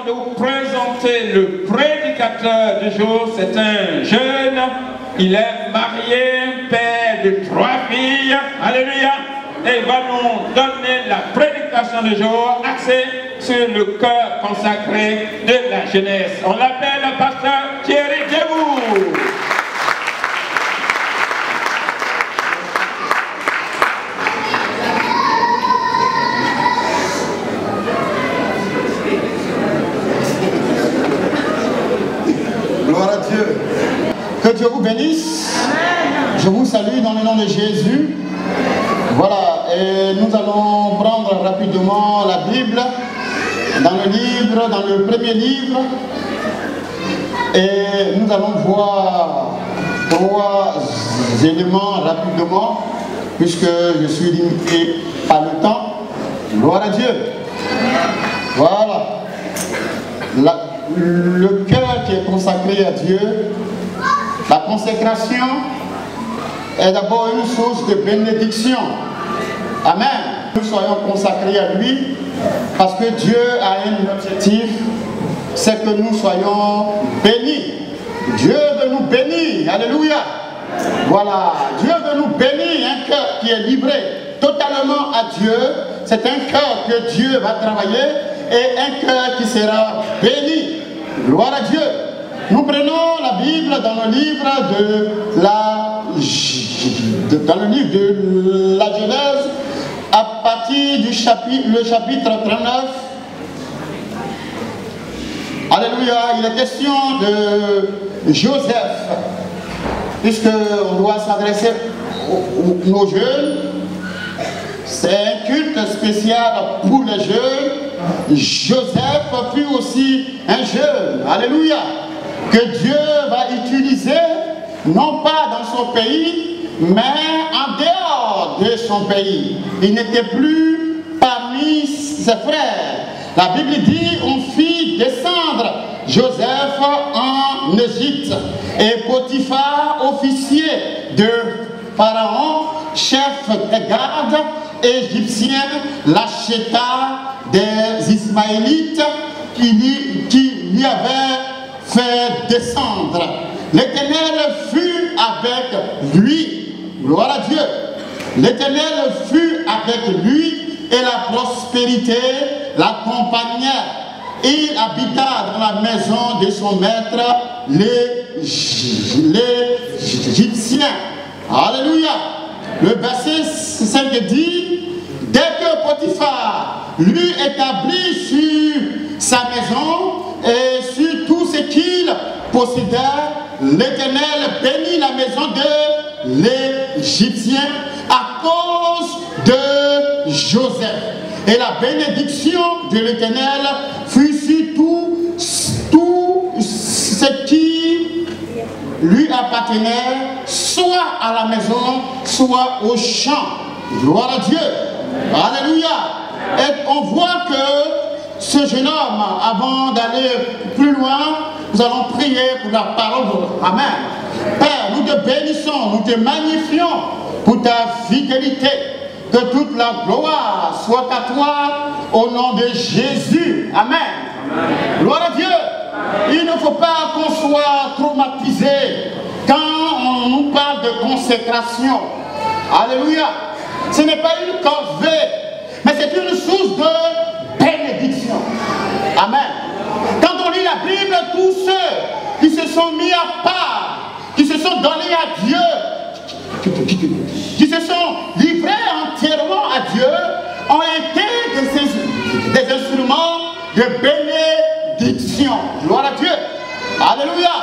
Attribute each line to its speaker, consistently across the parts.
Speaker 1: de vous présenter le prédicateur du jour. C'est un jeune, il est marié, père de 3 filles. Alléluia. Et il va nous donner la prédication du jour axée sur le cœur consacré de la jeunesse. On l'appelle le pasteur Thierry Djebou.
Speaker 2: Gloire à Dieu. Que Dieu vous bénisse. Je vous salue dans le nom de Jésus. Voilà, et nous allons prendre rapidement la Bible dans le premier livre, et nous allons voir 3 éléments rapidement, puisque je suis limité par le temps. Gloire à Dieu. Voilà. Le cœur qui est consacré à Dieu, la consécration est d'abord une source de bénédiction. Amen. Nous soyons consacrés à lui parce que Dieu a un objectif, c'est que nous soyons bénis. Dieu veut nous bénir. Alléluia. Voilà. Dieu veut nous bénir. Un cœur qui est livré totalement à Dieu, c'est un cœur que Dieu va travailler et un cœur qui sera béni. Gloire à Dieu. Nous prenons la Bible dans le livre de la Genèse, à partir du chapitre 39. Alléluia, il est question de Joseph, puisqu'on doit s'adresser aux jeunes. C'est un culte spécial pour les jeunes. Joseph fut aussi un jeune. Alléluia. Que Dieu va utiliser, non pas dans son pays, mais en dehors de son pays. Il n'était plus parmi ses frères. La Bible dit, on fit descendre Joseph en Égypte. Et Potiphar, officier de Pharaon, chef des gardes égyptiens, l'acheta des Ismaélites qui lui avaient fait descendre. L'Éternel fut avec lui. Gloire à Dieu. L'Éternel fut avec lui et la prospérité l'accompagnait. Il habita dans la maison de son maître, l'Égyptien. Alléluia. Le verset 5 dit, dès que Potiphar lui établit sur sa maison et sur tout ce qu'il possédait, l'Éternel bénit la maison de l'Égyptien à cause de Joseph. Et la bénédiction de l'Éternel fut sur tout ce qui lui appartenait, soit à la maison, soit au champ. Gloire à Dieu. Alléluia. Et on voit que ce jeune homme, avant d'aller plus loin, nous allons prier pour la parole. Amen. Père, nous te bénissons, nous te magnifions pour ta fidélité. Que toute la gloire soit à toi au nom de Jésus. Amen. Amen. Gloire à Dieu. Il ne faut pas qu'on soit traumatisé quand on nous parle de consécration. Alléluia. Ce n'est pas une corvée, mais c'est une source de bénédiction. Amen. Quand on lit la Bible, tous ceux qui se sont mis à part, qui se sont donnés à Dieu, qui se sont livrés entièrement à Dieu, ont été des instruments de bénédiction. Gloire à Dieu. Alléluia.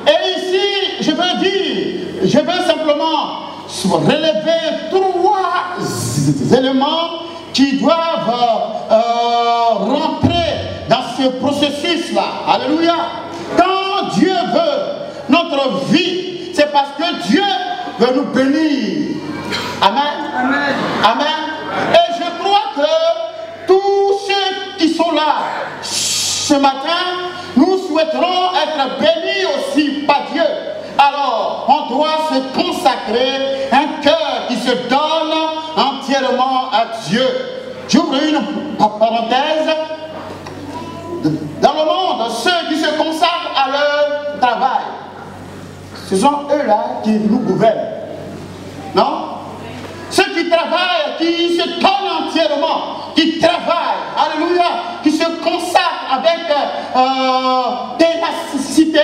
Speaker 2: Et ici, je veux simplement relever 3 éléments qui doivent rentrer dans ce processus-là. Alléluia. Quand Dieu veut notre vie, c'est parce que Dieu veut nous bénir. Amen. Amen. Amen. Et je crois que tous ceux qui sont là ce matin, nous souhaiterons être bénis aussi par Dieu. Alors, on doit se consacrer, un cœur qui se donne entièrement à Dieu. J'ouvre une parenthèse. Dans le monde, ceux qui se consacrent à leur travail, ce sont eux-là qui nous gouvernent. Non? Ceux qui travaillent, qui se donnent entièrement, qui travaillent, alléluia, qui se consacrent avec ténacité,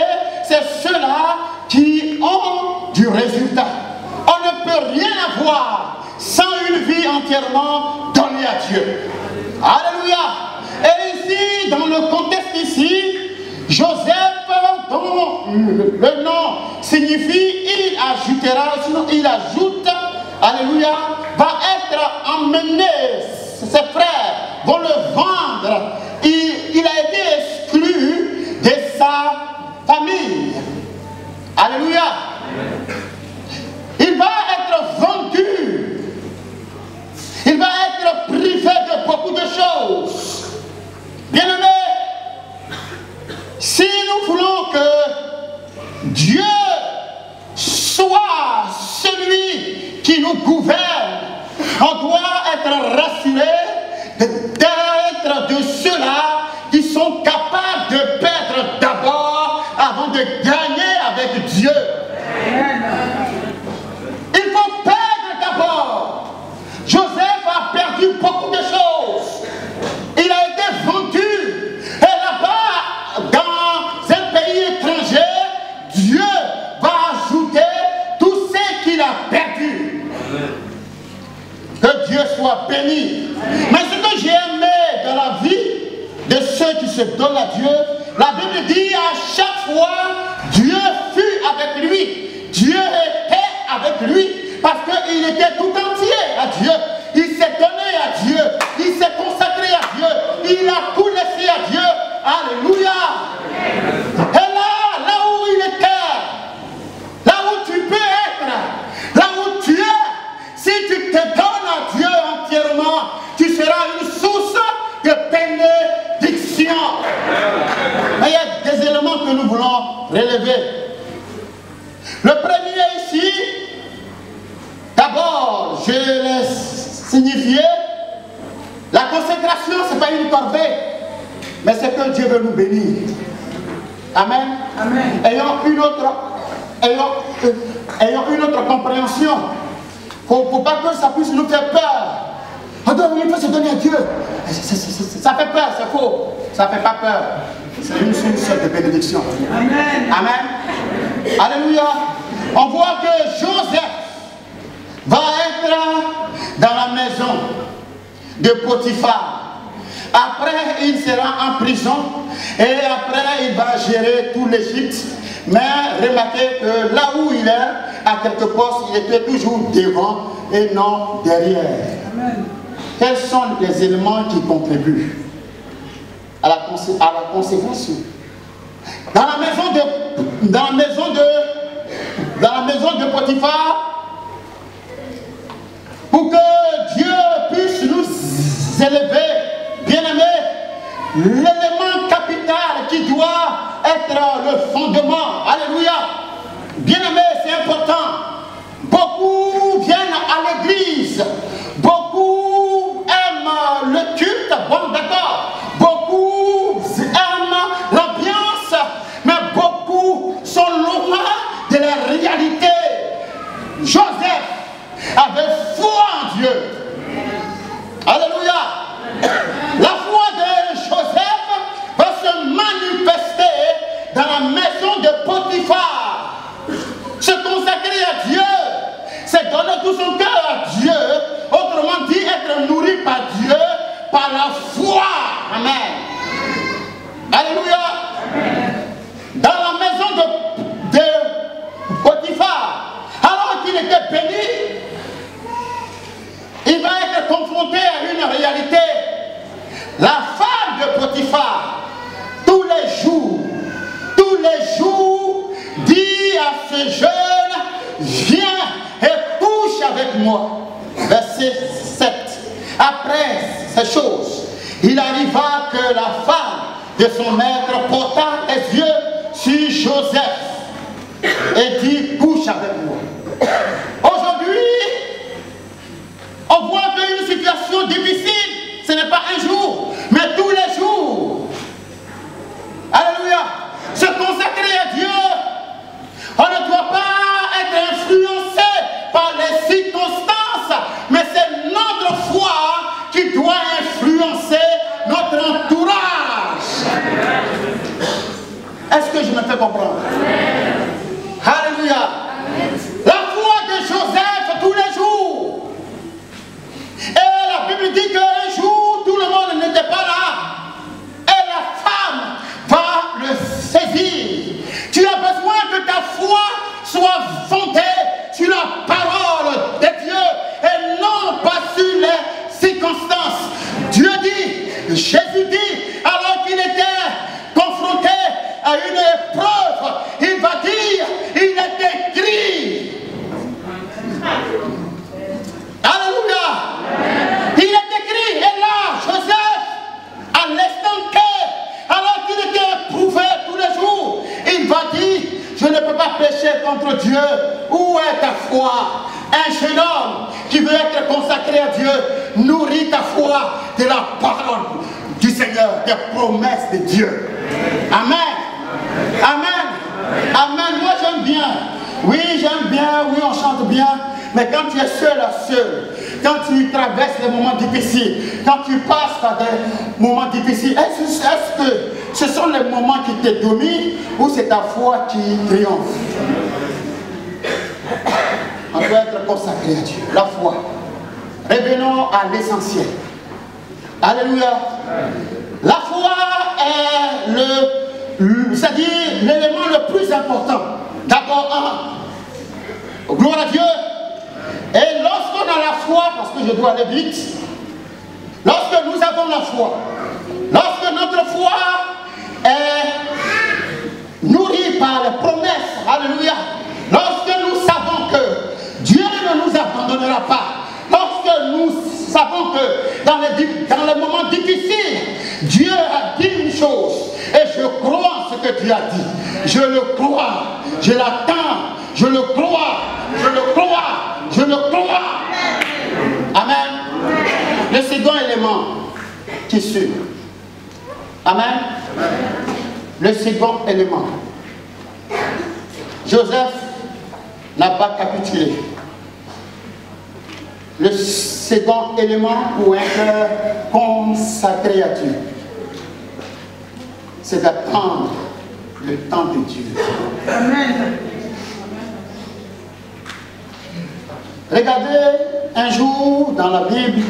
Speaker 2: c'est ceux-là qui ont du résultat. On ne peut rien avoir sans une vie entièrement donnée à Dieu. Alléluia. Et ici, dans le contexte ici, Joseph, dont le nom signifie il ajoutera, sinon il ajoute, alléluia, va être emmené, ses frères vont le vendre. Il a été exclu de sa famille. Alléluia. Il va être vendu. Il va être privé de beaucoup de choses. Bien-aimés, si nous voulons que Dieu soit celui qui nous gouverne, on doit être rassuré d'être de ceux-là qui sont capables de perdre d'abord avant de gagner avec Dieu. Il faut perdre d'abord. Joseph a perdu beaucoup de choses. Il a été vendu. Et là-bas, dans un pays étranger, Dieu va ajouter tout ce qu'il a perdu. Que Dieu soit béni. Mais ce que j'ai aimé dans la vie de ceux qui se donnent à Dieu, la Bible dit à chaque fois, Dieu fut avec lui. Dieu était avec lui parce qu'il était tout entier à Dieu. Il s'est donné à Dieu. Il s'est consacré à Dieu. Il a tout laissé à Dieu. Alléluia. Et là où il était, là où tu peux être, là où tu es, si tu te donnes à Dieu entièrement, tu seras une source de bénédiction. Mais il y a des éléments que nous voulons relever. Le premier ici, d'abord, je l'ai signifié, la consécration, ce n'est pas une corvée, mais c'est que Dieu veut nous bénir. Amen. Amen. Ayons une autre compréhension. Il ne faut pas que ça puisse nous faire peur. Il faut se donner à Dieu. Ça fait peur, c'est faux. Ça ne fait pas peur. C'est une source de bénédiction. Amen. Amen. Alléluia. On voit que Joseph va être dans la maison de Potiphar. Après, il sera en prison et après, il va gérer tout l'Égypte. Mais remarquez que là où il est, à quelque postes, il était toujours devant et non derrière. Amen. Quels sont les éléments qui contribuent à la consécration? Dans la maison de Potiphar, pour que Dieu puisse nous élever, bien-aimés, l'élément capital qui doit être le fondement, alléluia, bien-aimés, c'est important. Beaucoup viennent à l'église, beaucoup aiment le culte, bon d'accord, beaucoup aiment l'ambiance, mais beaucoup sont loin de la réalité. Joseph avait foi en Dieu. Alléluia. La foi de Joseph va se manifester dans la maison de Potiphar. Se consacrer à Dieu, c'est donner tout son cœur à Dieu. Autrement dit, être nourri par Dieu, par la foi. Amen. Alléluia. Dans la maison de Potiphar, alors qu'il était béni, il va être confronté à une réalité. La femme de Potiphar, tous les jours, dit à ce jeune, viens et couche avec moi. Verset 7. Après ces choses, il arriva que la femme de son maître porta les yeux sur Joseph et dit, couche avec moi. Aujourd'hui, on voit qu'une situation difficile, ce n'est pas un jour, mais tous les jours. comprendre. Alléluia. La foi de Joseph tous les jours. Et la Bible dit qu'un jour, tout le monde n'était pas là. Et la femme va le saisir. Tu as besoin que ta foi soit fondée sur la parole de Dieu et non pas sur les circonstances. Dieu dit, Jésus dit, alors qu'il était confronté à une épreuve, il va dire, il est écrit. Alléluia. Il est écrit, et là, Joseph, à l'instant T, alors qu'il était éprouvé tous les jours, il va dire, je ne peux pas pécher contre Dieu. Où est ta foi? Un jeune homme qui veut être consacré à Dieu, nourrit ta foi de la parole du Seigneur, des promesses de Dieu. Amen. Amen. Amen. Moi j'aime bien. Oui, j'aime bien. Oui, on chante bien. Mais quand tu es seul à seul, quand tu traverses des moments difficiles, quand tu passes par des moments difficiles, est-ce que ce sont les moments qui te dominent ou c'est ta foi qui triomphe? On doit être consacré à Dieu. La foi. Revenons à l'essentiel. Alléluia. La foi est c'est-à-dire l'élément le plus important. D'abord, gloire à Dieu. Et lorsqu'on a la foi, parce que je dois aller vite, lorsque nous avons la foi, lorsque notre foi est nourrie par les promesses, alléluia, lorsque nous savons que Dieu ne nous abandonnera pas, lorsque nous savons que dans les moments difficiles, Dieu a dit une chose, et je crois en ce que Dieu a dit. Je le crois, je l'attends, je le crois, je le crois, je le crois. Amen. Le second élément qui suit. Amen. Le second élément. Joseph n'a pas capitulé. Le second élément pour un cœur consacré à Dieu, c'est d'attendre le temps de Dieu. Amen. Regardez un jour dans la Bible,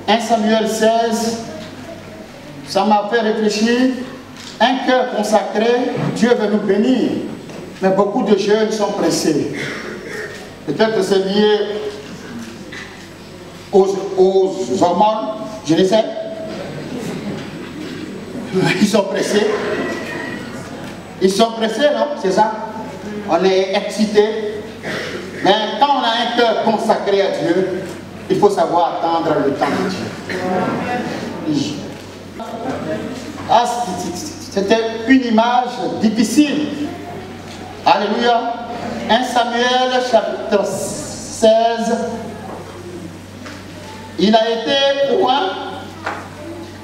Speaker 2: 1 Samuel 16, ça m'a fait réfléchir. Un cœur consacré, Dieu veut nous bénir, mais beaucoup de jeunes sont pressés. Peut-être que c'est lié aux hormones, je ne sais. Ils sont pressés. Ils sont pressés, non? C'est ça? On est excité. Mais quand on a un cœur consacré à Dieu, il faut savoir attendre le temps de Dieu. Ah, c'était une image difficile. Alléluia. 1 Samuel chapitre 16. Il a été loin.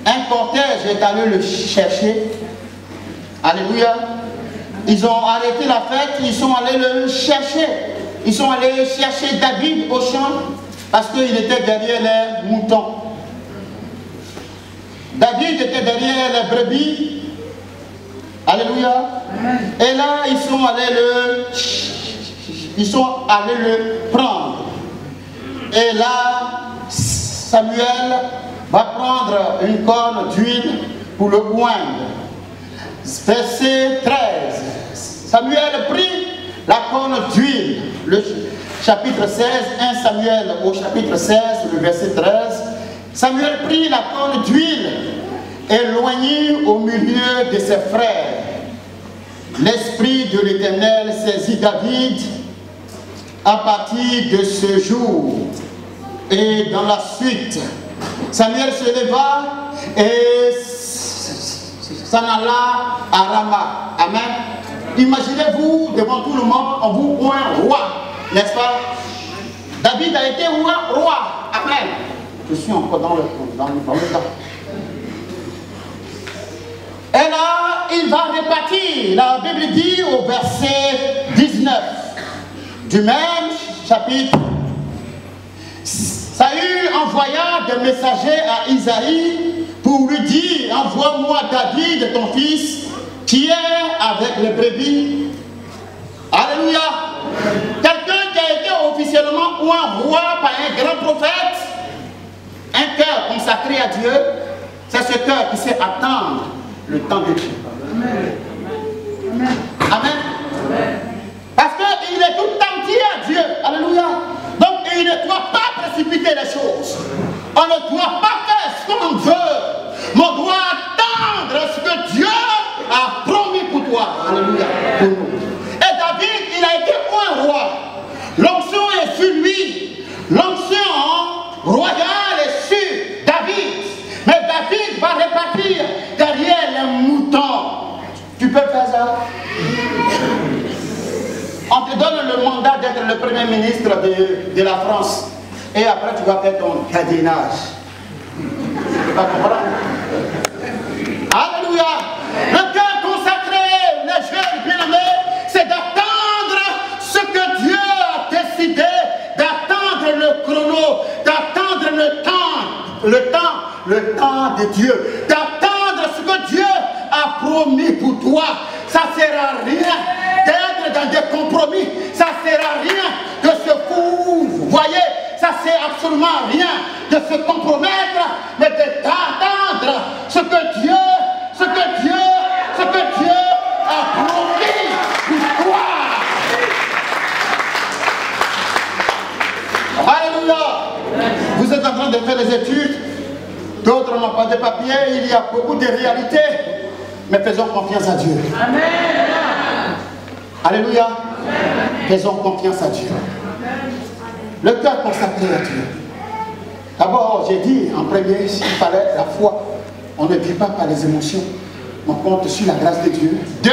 Speaker 2: Un cortège est allé le chercher. Alléluia. Ils ont arrêté la fête, ils sont allés le chercher. Ils sont allés chercher David au champ parce qu'il était derrière les moutons. David était derrière les brebis. Alléluia. Et là, ils sont allés le prendre. Et là, Samuel va prendre une corne d'huile pour le oindre. Verset 13. Samuel prit la corne d'huile. Le chapitre 16, 1 Samuel au chapitre 16, le verset 13. Samuel prit la corne d'huile et l'oignit au milieu de ses frères. L'Esprit de l'Éternel saisit David à partir de ce jour. Et dans la suite, Samuel se leva et s'en alla à Rama. Amen. Imaginez-vous devant tout le monde, on vous voit roi, n'est-ce pas? David a été roi. Amen. Je suis encore dans le temps. Et là, il va repartir. La Bible dit au verset 19 du même chapitre, Saül envoya des messagers à Isaïe pour lui dire, envoie-moi David, ton fils, qui est avec les brebis. Alléluia. Quelqu'un qui a été officiellement ou un roi par un grand prophète, un cœur consacré à Dieu, c'est ce cœur qui sait attendre le temps de Dieu. Amen. Amen. Parce qu'il est tout entier à Dieu. Alléluia. Donc il ne doit pas précipiter les choses. On ne doit pas faire ce qu'on veut. Mais on doit attendre ce que Dieu a promis pour toi. Alléluia. Pour nous. Et David, il a été un roi. L'onction est sur lui. L'onction royale est sur David. Mais David va repartir derrière les moutons. Tu peux faire ça? On te donne le mandat d'être le premier ministre de la France. Et après, tu vas faire ton gardiennage. Tu vas comprendre? Alléluia! Le cœur consacré, les jeunes bien-aimés, c'est d'attendre ce que Dieu a décidé, d'attendre le chrono, d'attendre le temps de Dieu, d'attendre ce que Dieu a promis pour toi. Ça ne sert à rien d'être dans des compromis, ça ne sert à rien de se voyez, ça ne sert absolument à rien de se compromettre, mais d'attendre ce que Dieu a promis pour toi. Alléluia. Vous êtes en train de faire des études, d'autres n'ont pas de papier, il y a beaucoup de réalités, mais faisons confiance à Dieu. Amen. Alléluia. Amen. Faisons confiance à Dieu. Le cœur consacré à Dieu. D'abord, j'ai dit en premier, s'il fallait la foi, on ne vit pas par les émotions, on compte sur la grâce de Dieu. Deux,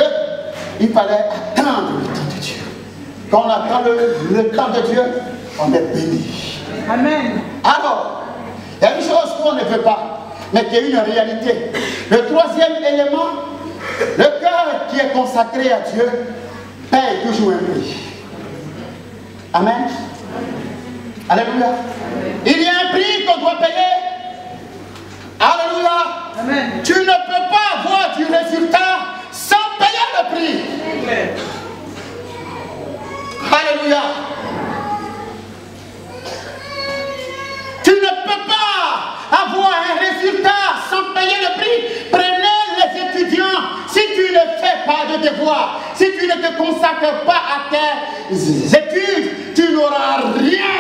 Speaker 2: il fallait attendre le temps de Dieu. Quand on attend le temps de Dieu, on est béni. Amen. Alors, il y a une chose qu'on ne veut pas, mais qui est une réalité. Le troisième élément, le cœur qui est consacré à Dieu paye toujours un prix. Amen. Alléluia. Il y a un prix qu'on doit payer. Alléluia. Amen. Tu ne peux pas avoir du résultat sans payer le prix. Alléluia. Tu ne peux pas avoir un résultat sans payer le prix. Prenez les étudiants. Si tu ne fais pas de devoirs, si tu ne te consacres pas à tes études, tu n'auras rien.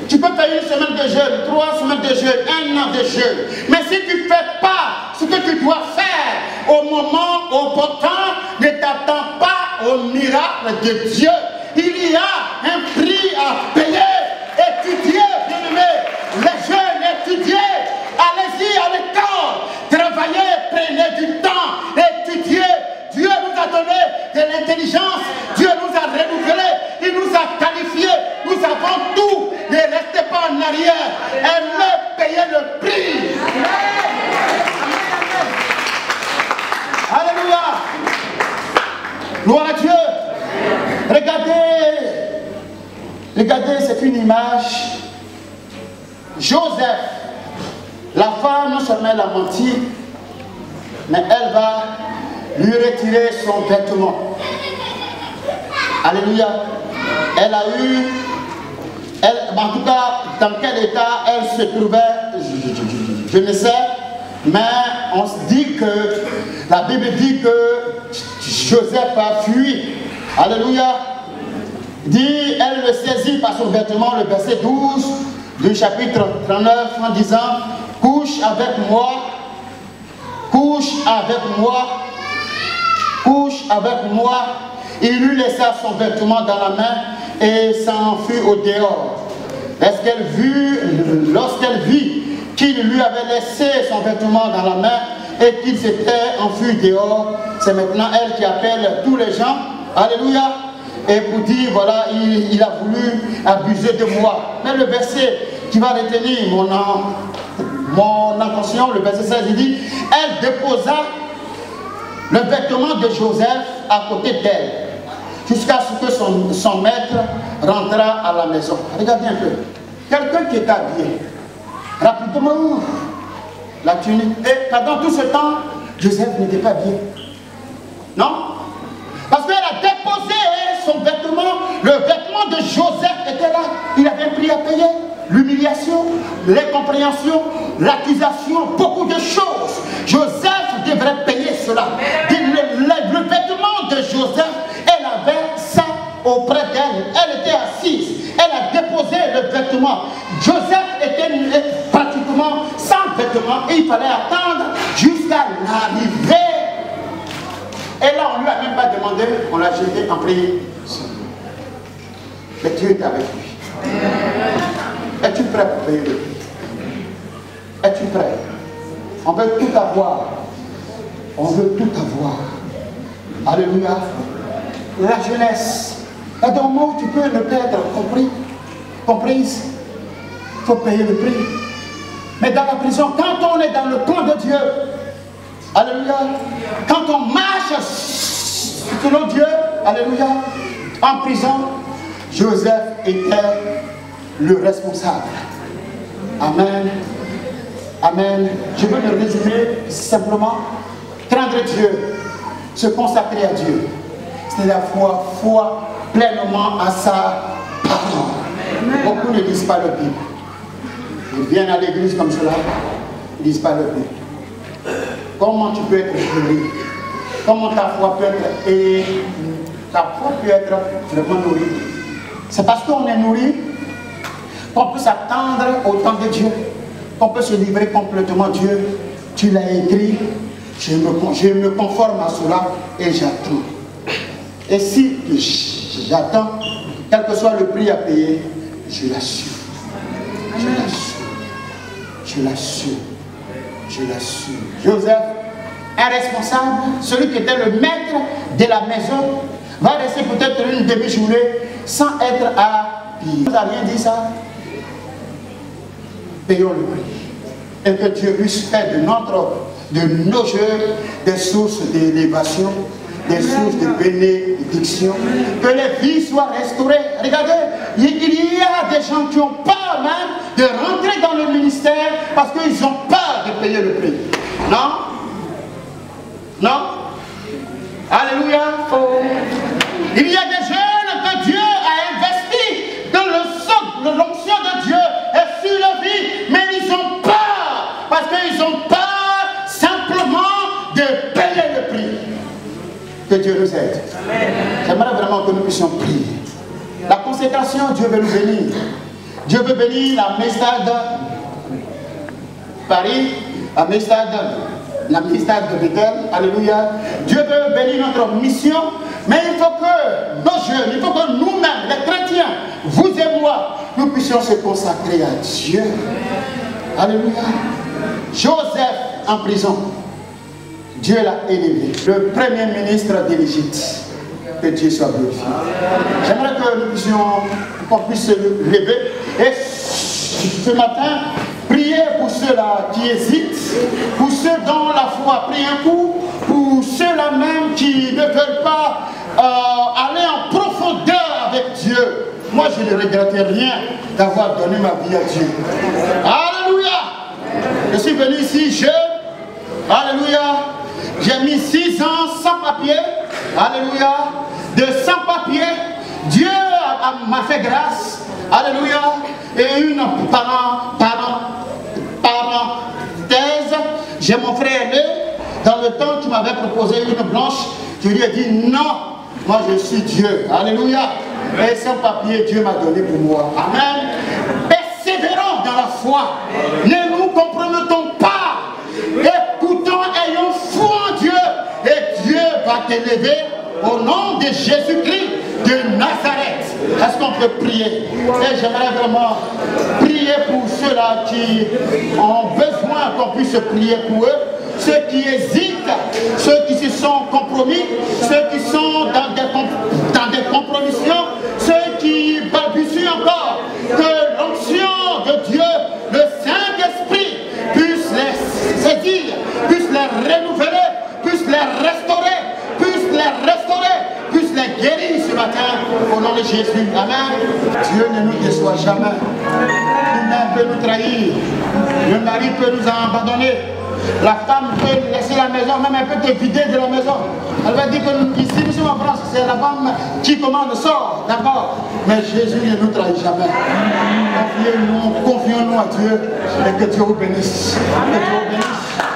Speaker 2: Tu peux faire une semaine de jeûne, 3 semaines de jeûne, 1 an de jeûne. Mais si tu ne fais pas ce que tu dois faire au moment opportun, ne t'attends pas au miracle de Dieu. Il y a un prix à payer. Étudiez, bien-aimés, les jeunes, étudiez. Allez-y à l'école, travaillez, prenez du temps, étudiez. Dieu nous a donné de l'intelligence, Dieu nous a renouvelés, il nous a qualifiés, nous avons tout. Ne restez pas en arrière, aimez payer le prix. Alléluia. Gloire à Dieu. Regardez, c'est une image. Joseph, la femme, non seulement elle a menti, mais elle va lui retirer son vêtement. Alléluia. Elle a eu, en tout cas, dans quel état elle se trouvait, je ne sais, mais on se dit que, la Bible dit que Joseph a fui. Alléluia. Dit, elle le saisit par son vêtement, le verset 12 du chapitre 39, en disant, couche avec moi, couche avec moi, couche avec moi. Il lui laissa son vêtement dans la main et s'enfuit au dehors. Lorsqu'elle vit qu'il lui avait laissé son vêtement dans la main et qu'il s'était enfui dehors, c'est maintenant elle qui appelle tous les gens. Alléluia. Et pour dire, voilà, il a voulu abuser de moi. Mais le verset qui va retenir mon attention, le verset 16, il dit, elle déposa le vêtement de Joseph à côté d'elle, jusqu'à ce que son maître rentra à la maison. Regardez un peu. Quelqu'un qui est habillé, rapidement, la tunique. Et pendant tout ce temps, Joseph n'était pas bien. Non? Parce qu'elle a déposé son vêtement. Le vêtement de Joseph était là. Il avait un prix à payer. L'humiliation, l'incompréhension, l'accusation, beaucoup de choses. Joseph devrait payer cela. Le vêtement de Joseph, elle avait ça auprès d'elle. Elle était assise. Elle a déposé le vêtement. Joseph était pratiquement sans vêtement et il fallait attendre jusqu'à l'arrivée. Et là, on ne lui a même pas demandé, on l'a jeté en prière. Mais Dieu est avec lui. Es-tu prêt pour payer le prix? Es-tu prêt? On veut tout avoir. On veut tout avoir. Alléluia. La jeunesse. Et dans le mot, tu peux ne pas être comprise. Il faut payer le prix. Mais dans la prison, quand on est dans le plan de Dieu, alléluia, quand on marche selon Dieu, alléluia, en prison, Joseph était le responsable. Amen. Amen. Je veux le résumer simplement. Craindre Dieu, se consacrer à Dieu, c'est la foi pleinement à sa parole. Beaucoup ne lisent pas le Bible. Ils viennent à l'église comme cela, ils ne lisent pas le Bible. Comment tu peux être nourri? Comment ta foi peut être, et ta foi peut être vraiment nourrie? C'est parce qu'on est nourri qu'on peut s'attendre au temps de Dieu, qu'on peut se livrer complètement à Dieu. Tu l'as écrit, je me conforme à cela et j'attends. Et si j'attends, quel que soit le prix à payer, je l'assure. Je l'assure. Je l'assure. Je l'assure. Joseph, un responsable, celui qui était le maître de la maison, va rester peut-être une demi-journée sans être à pied. Vous n'avez rien dit ça? Payons le prix. Et que Dieu puisse faire de nos jeux des sources d'élévation, des sources de bénédiction, que les vies soient restaurées. Regardez, il y a des gens qui ont peur même de rentrer dans le ministère parce qu'ils ont peur de payer le prix. Non? Non? Alléluia. Il y a des jeunes que Dieu a investis, que l'onction de Dieu est sur leur vie, mais ils ont peur parce qu'ils ont peur simplement de payer le prix. Que Dieu nous aide. J'aimerais vraiment que nous puissions prier. La consécration, Dieu veut nous bénir. Dieu veut bénir la Mestade Paris, la Mestade de Bethel. Alléluia. Dieu veut bénir notre mission, mais il faut que nos jeunes, il faut que nous-mêmes, les chrétiens, vous et moi, nous puissions se consacrer à Dieu. Alléluia. Joseph en prison. Dieu l'a élevé, le premier ministre de l'Égypte. Que Dieu soit glorifié. J'aimerais que nous puissions, qu'on puisse se lever et ce matin, prier pour ceux-là qui hésitent, pour ceux dont la foi a pris un coup, pour ceux-là même qui ne veulent pas aller en profondeur avec Dieu. Moi, je ne regrette rien d'avoir donné ma vie à Dieu. Alléluia! Je suis venu ici jeune. Alléluia! J'ai mis 6 ans sans papier. Alléluia. De sans papier. Dieu m'a fait grâce. Alléluia. Et une parenthèse. J'ai mon frère aîné. Dans le temps, tu m'avais proposé une blanche. Je lui ai dit non. Moi, je suis Dieu. Alléluia. Et sans papier, Dieu m'a donné pour moi. Amen. Persévérons dans la foi. Ne nous compromettons pas. Écoutons, ayons foi en Dieu. Et Dieu va t'élever au nom de Jésus-Christ de Nazareth. Est-ce qu'on peut prier? Et j'aimerais vraiment prier pour ceux-là qui ont besoin qu'on puisse prier pour eux. Ceux qui hésitent, ceux qui se sont compromis, ceux qui sont dans des compromissions, ceux qui balbutient encore. Que l'onction de Dieu, le Saint-Esprit, puisse les saisir, puisse les renouveler, puisse les restaurer, puisse les guérir ce matin au nom de Jésus. Amen. Dieu ne nous déçoit jamais. peut nous trahir. Le mari peut nous abandonner. La femme peut laisser la maison, même elle peut te vider de la maison. Elle va dire que ici nous sommes en France, c'est la femme qui commande, sort, d'accord. Mais Jésus ne nous trahit jamais. Confions-nous à Dieu et que Dieu vous bénisse. Que Dieu vous bénisse.